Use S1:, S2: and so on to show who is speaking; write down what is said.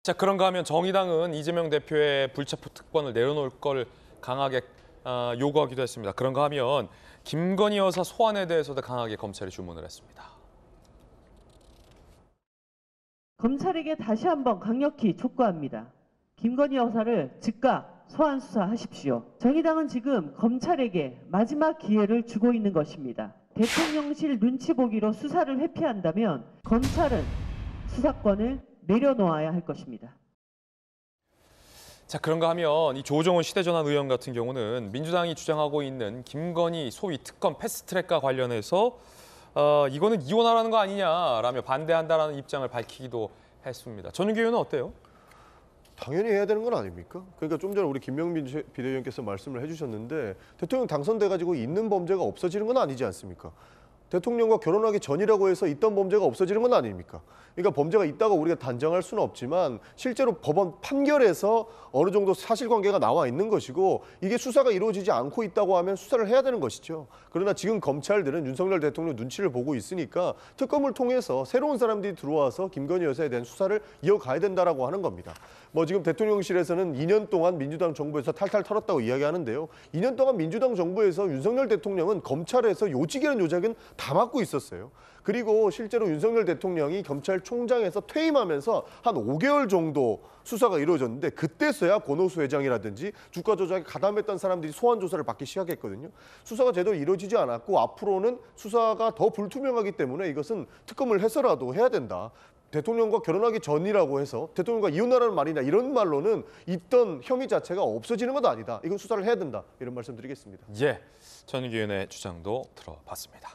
S1: 자, 그런가 하면 정의당은 이재명 대표의 불체포 특권을 내려놓을 걸 강하게 요구하기도 했습니다. 그런가 하면 김건희 여사 소환에 대해서도 강하게 검찰이 주문을 했습니다.
S2: 검찰에게 다시 한번 강력히 촉구합니다. 김건희 여사를 즉각 소환 수사하십시오. 정의당은 지금 검찰에게 마지막 기회를 주고 있는 것입니다. 대통령실 눈치 보기로 수사를 회피한다면 검찰은 수사권을 내려놓아야 할 것입니다.
S1: 자, 그런가 하면 이 조정훈 시대전환 의원 같은 경우는 민주당이 주장하고 있는 김건희 소위 특검 패스트트랙과 관련해서 이거는 이혼하라는 거 아니냐라며 반대한다라는 입장을 밝히기도 했습니다. 전윤기 의원은 어때요?
S3: 당연히 해야 되는 건 아닙니까? 그러니까 좀 전에 우리 김명민 비대위원께서 말씀을 해주셨는데 대통령 당선돼가지고 있는 범죄가 없어지는 건 아니지 않습니까? 대통령과 결혼하기 전이라고 해서 있던 범죄가 없어지는 건 아닙니까? 그러니까 범죄가 있다고 우리가 단정할 수는 없지만 실제로 법원 판결에서 어느 정도 사실관계가 나와 있는 것이고 이게 수사가 이루어지지 않고 있다고 하면 수사를 해야 되는 것이죠. 그러나 지금 검찰들은 윤석열 대통령 눈치를 보고 있으니까 특검을 통해서 새로운 사람들이 들어와서 김건희 여사에 대한 수사를 이어가야 된다라고 하는 겁니다. 뭐 지금 대통령실에서는 2년 동안 민주당 정부에서 탈탈 털었다고 이야기하는데요. 2년 동안 민주당 정부에서 윤석열 대통령은 검찰에서 요직이라는 요직은 다 맡고 있었어요. 그리고 실제로 윤석열 대통령이 검찰총장에서 퇴임하면서 한 5개월 정도 수사가 이루어졌는데 그때서야 권오수 회장이라든지 주가 조작에 가담했던 사람들이 소환 조사를 받기 시작했거든요. 수사가 제대로 이루어지지 않았고 앞으로는 수사가 더 불투명하기 때문에 이것은 특검을 해서라도 해야 된다. 대통령과 결혼하기 전이라고 해서 대통령과 이혼하라는 말이냐 이런 말로는 있던 혐의 자체가 없어지는 건 아니다. 이건 수사를 해야 된다. 이런 말씀 드리겠습니다.
S1: 예, 전윤기 의원의 주장도 들어봤습니다.